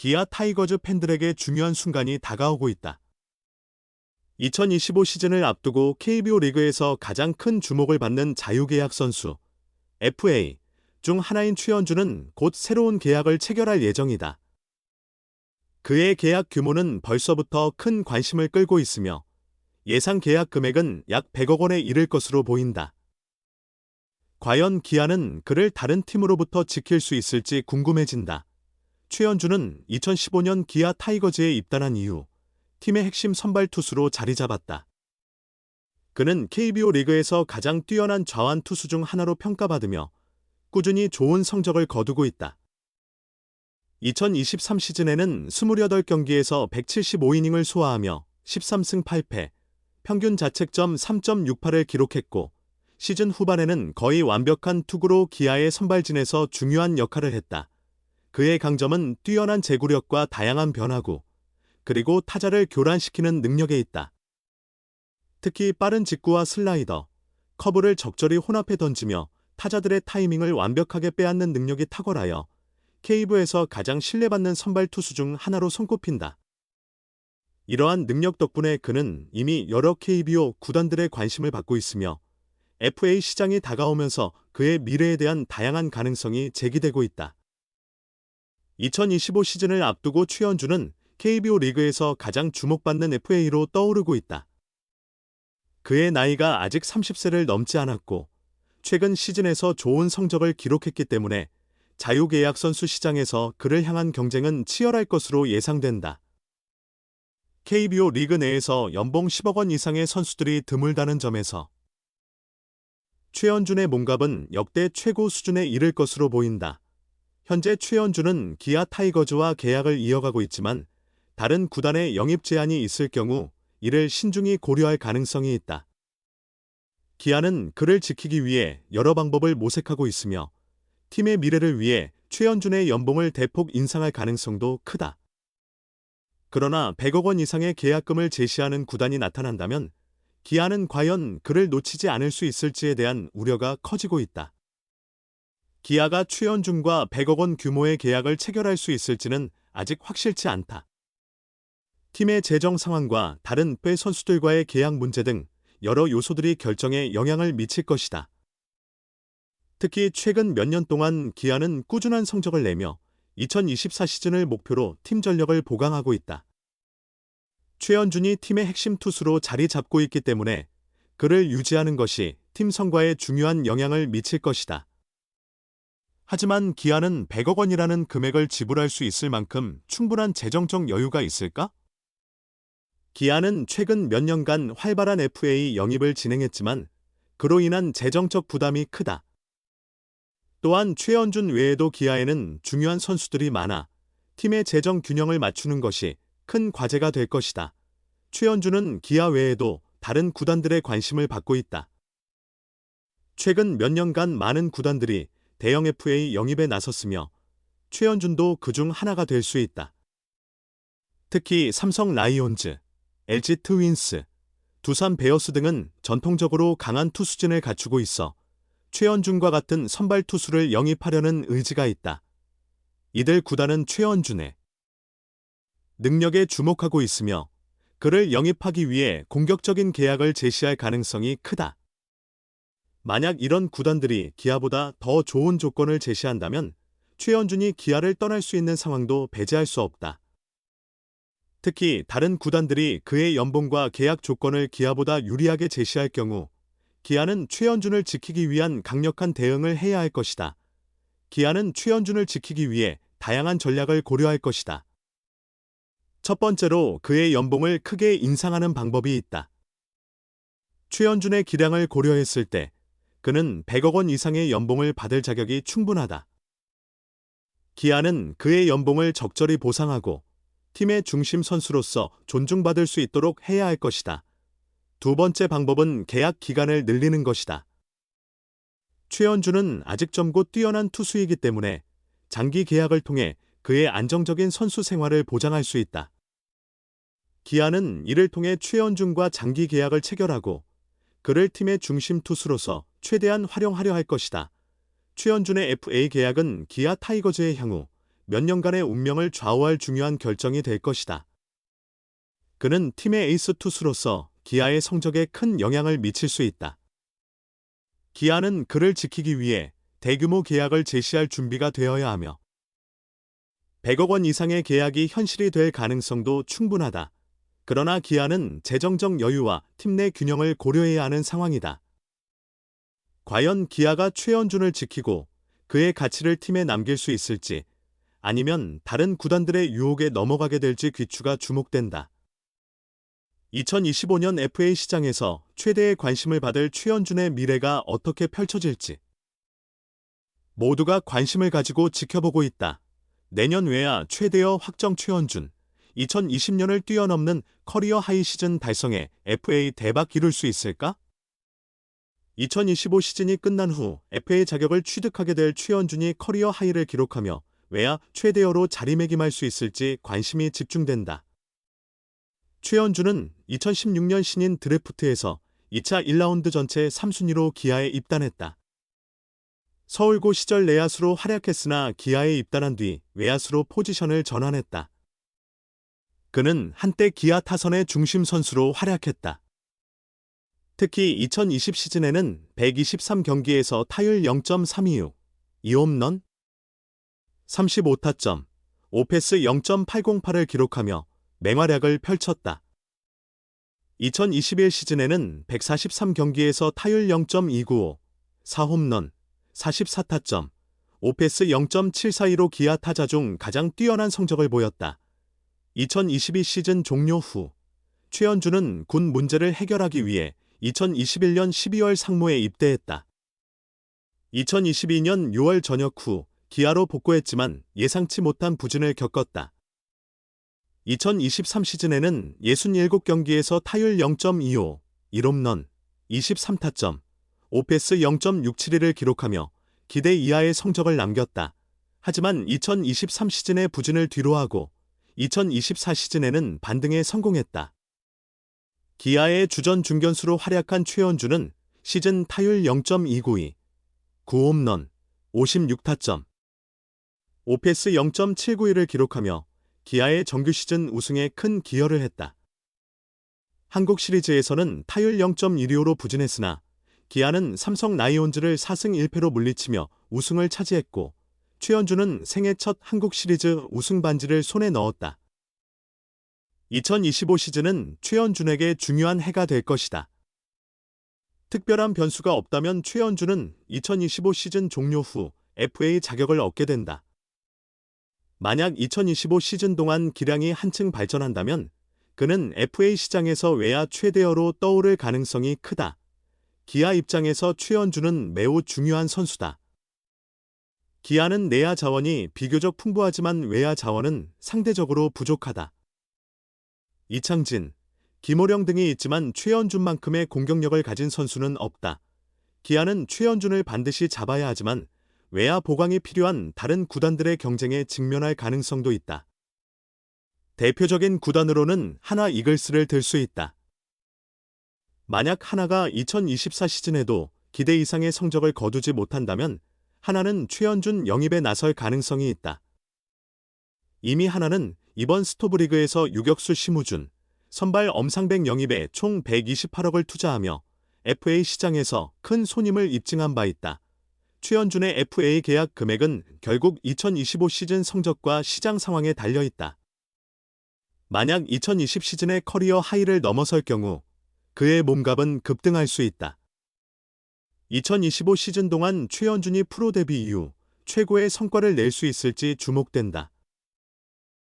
기아 타이거즈 팬들에게 중요한 순간이 다가오고 있다. 2025 시즌을 앞두고 KBO 리그에서 가장 큰 주목을 받는 자유계약 선수 FA 중 하나인 최현준은 곧 새로운 계약을 체결할 예정이다. 그의 계약 규모는 벌써부터 큰 관심을 끌고 있으며 예상 계약 금액은 약 100억 원에 이를 것으로 보인다. 과연 기아는 그를 다른 팀으로부터 지킬 수 있을지 궁금해진다. 최현준은 2015년 기아 타이거즈에 입단한 이후 팀의 핵심 선발 투수로 자리 잡았다. 그는 KBO 리그에서 가장 뛰어난 좌완 투수 중 하나로 평가받으며 꾸준히 좋은 성적을 거두고 있다. 2023 시즌에는 28경기에서 175이닝을 소화하며 13승 8패, 평균 자책점 3.68을 기록했고 시즌 후반에는 거의 완벽한 투구로 기아의 선발진에서 중요한 역할을 했다. 그의 강점은 뛰어난 제구력과 다양한 변화구, 그리고 타자를 교란시키는 능력에 있다. 특히 빠른 직구와 슬라이더, 커브를 적절히 혼합해 던지며 타자들의 타이밍을 완벽하게 빼앗는 능력이 탁월하여 K부에서 가장 신뢰받는 선발 투수 중 하나로 손꼽힌다. 이러한 능력 덕분에 그는 이미 여러 KBO 구단들의 관심을 받고 있으며 FA 시장이 다가오면서 그의 미래에 대한 다양한 가능성이 제기되고 있다. 2025 시즌을 앞두고 최현준은 KBO 리그에서 가장 주목받는 FA로 떠오르고 있다. 그의 나이가 아직 30세를 넘지 않았고 최근 시즌에서 좋은 성적을 기록했기 때문에 자유계약 선수 시장에서 그를 향한 경쟁은 치열할 것으로 예상된다. KBO 리그 내에서 연봉 10억 원 이상의 선수들이 드물다는 점에서 최현준의 몸값은 역대 최고 수준에 이를 것으로 보인다. 현재 최현준은 기아 타이거즈와 계약을 이어가고 있지만 다른 구단의 영입 제한이 있을 경우 이를 신중히 고려할 가능성이 있다. 기아는 그를 지키기 위해 여러 방법을 모색하고 있으며 팀의 미래를 위해 최현준의 연봉을 대폭 인상할 가능성도 크다. 그러나 100억 원 이상의 계약금을 제시하는 구단이 나타난다면 기아는 과연 그를 놓치지 않을 수 있을지에 대한 우려가 커지고 있다. 기아가 최현준과 100억 원 규모의 계약을 체결할 수 있을지는 아직 확실치 않다. 팀의 재정 상황과 다른 배 선수들과의 계약 문제 등 여러 요소들이 결정에 영향을 미칠 것이다. 특히 최근 몇 년 동안 기아는 꾸준한 성적을 내며 2024 시즌을 목표로 팀 전력을 보강하고 있다. 최현준이 팀의 핵심 투수로 자리 잡고 있기 때문에 그를 유지하는 것이 팀 성과에 중요한 영향을 미칠 것이다. 하지만 기아는 100억 원이라는 금액을 지불할 수 있을 만큼 충분한 재정적 여유가 있을까? 기아는 최근 몇 년간 활발한 FA 영입을 진행했지만 그로 인한 재정적 부담이 크다. 또한 최현준 외에도 기아에는 중요한 선수들이 많아 팀의 재정 균형을 맞추는 것이 큰 과제가 될 것이다. 최현준은 기아 외에도 다른 구단들의 관심을 받고 있다. 최근 몇 년간 많은 구단들이 대형 FA 영입에 나섰으며 최현준도 그중 하나가 될 수 있다. 특히 삼성 라이온즈, LG 트윈스, 두산 베어스 등은 전통적으로 강한 투수진을 갖추고 있어 최현준과 같은 선발 투수를 영입하려는 의지가 있다. 이들 구단은 최현준의 능력에 주목하고 있으며 그를 영입하기 위해 공격적인 계약을 제시할 가능성이 크다. 만약 이런 구단들이 기아보다 더 좋은 조건을 제시한다면 최현준이 기아를 떠날 수 있는 상황도 배제할 수 없다. 특히 다른 구단들이 그의 연봉과 계약 조건을 기아보다 유리하게 제시할 경우 기아는 최현준을 지키기 위한 강력한 대응을 해야 할 것이다. 기아는 최현준을 지키기 위해 다양한 전략을 고려할 것이다. 첫 번째로 그의 연봉을 크게 인상하는 방법이 있다. 최현준의 기량을 고려했을 때 그는 100억 원 이상의 연봉을 받을 자격이 충분하다. 기아는 그의 연봉을 적절히 보상하고 팀의 중심 선수로서 존중받을 수 있도록 해야 할 것이다. 두 번째 방법은 계약 기간을 늘리는 것이다. 최현준은 아직 젊고 뛰어난 투수이기 때문에 장기 계약을 통해 그의 안정적인 선수 생활을 보장할 수 있다. 기아는 이를 통해 최현준과 장기 계약을 체결하고 그를 팀의 중심 투수로서 최대한 활용하려 할 것이다. 최현준의 FA 계약은 기아 타이거즈의 향후 몇 년간의 운명을 좌우할 중요한 결정이 될 것이다. 그는 팀의 에이스 투수로서 기아의 성적에 큰 영향을 미칠 수 있다. 기아는 그를 지키기 위해 대규모 계약을 제시할 준비가 되어야 하며 100억 원 이상의 계약이 현실이 될 가능성도 충분하다. 그러나 기아는 재정적 여유와 팀 내 균형을 고려해야 하는 상황이다. 과연 기아가 최원준을 지키고 그의 가치를 팀에 남길 수 있을지, 아니면 다른 구단들의 유혹에 넘어가게 될지 귀추가 주목된다. 2025년 FA 시장에서 최대의 관심을 받을 최원준의 미래가 어떻게 펼쳐질지 모두가 관심을 가지고 지켜보고 있다. 내년 외야 최대어 확정 최원준, 2020년을 뛰어넘는 커리어 하이 시즌 달성에 FA 대박 이룰 수 있을까? 2025 시즌이 끝난 후 FA 자격을 취득하게 될 최원준이 커리어 하이를 기록하며 외야 최대어로 자리매김할 수 있을지 관심이 집중된다. 최원준은 2016년 신인 드래프트에서 2차 1라운드 전체 3순위로 기아에 입단했다. 서울고 시절 내야수로 활약했으나 기아에 입단한 뒤 외야수로 포지션을 전환했다. 그는 한때 기아 타선의 중심 선수로 활약했다. 특히 2020 시즌에는 123경기에서 타율 0.326, 2홈런, 35타점, 5패스 0.808을 기록하며 맹활약을 펼쳤다. 2021 시즌에는 143경기에서 타율 0.295, 4홈런, 44타점, 5패스 0.742로 기아 타자 중 가장 뛰어난 성적을 보였다. 2022 시즌 종료 후 최원준은 군 문제를 해결하기 위해 2021년 12월 상무에 입대했다. 2022년 6월 전역 후 기아로 복구했지만 예상치 못한 부진을 겪었다. 2023 시즌에는 67경기에서 타율 0.25, 1홈런, 23타점, 5패스 0.672를 기록하며 기대 이하의 성적을 남겼다. 하지만 2023 시즌의 부진을 뒤로하고 2024 시즌에는 반등에 성공했다. 기아의 주전 중견수로 활약한 최원준은 시즌 타율 0.292, 9홈런, 56타점, 5패스 0.791을 기록하며 기아의 정규 시즌 우승에 큰 기여를 했다. 한국 시리즈에서는 타율 0.125로 부진했으나 기아는 삼성 라이온즈를 4승 1패로 물리치며 우승을 차지했고 최원준은 생애 첫 한국 시리즈 우승 반지를 손에 넣었다. 2025 시즌은 최원준에게 중요한 해가 될 것이다. 특별한 변수가 없다면 최원준은 2025 시즌 종료 후 FA 자격을 얻게 된다. 만약 2025 시즌 동안 기량이 한층 발전한다면 그는 FA 시장에서 외야 최대어로 떠오를 가능성이 크다. 기아 입장에서 최원준은 매우 중요한 선수다. 기아는 내야 자원이 비교적 풍부하지만 외야 자원은 상대적으로 부족하다. 이창진, 김호령 등이 있지만 최원준만큼의 공격력을 가진 선수는 없다. 기아는 최원준을 반드시 잡아야 하지만 외야 보강이 필요한 다른 구단들의 경쟁에 직면할 가능성도 있다. 대표적인 구단으로는 하나 이글스를 들 수 있다. 만약 하나가 2024 시즌에도 기대 이상의 성적을 거두지 못한다면 하나는 최원준 영입에 나설 가능성이 있다. 이미 하나는 이번 스토브리그에서 유격수 심우준, 선발 엄상백 영입에 총 128억을 투자하며 FA 시장에서 큰 손님을 입증한 바 있다. 최원준의 FA 계약 금액은 결국 2025 시즌 성적과 시장 상황에 달려있다. 만약 2020 시즌의 커리어 하이를 넘어설 경우 그의 몸값은 급등할 수 있다. 2025 시즌 동안 최원준이 프로 데뷔 이후 최고의 성과를 낼 수 있을지 주목된다.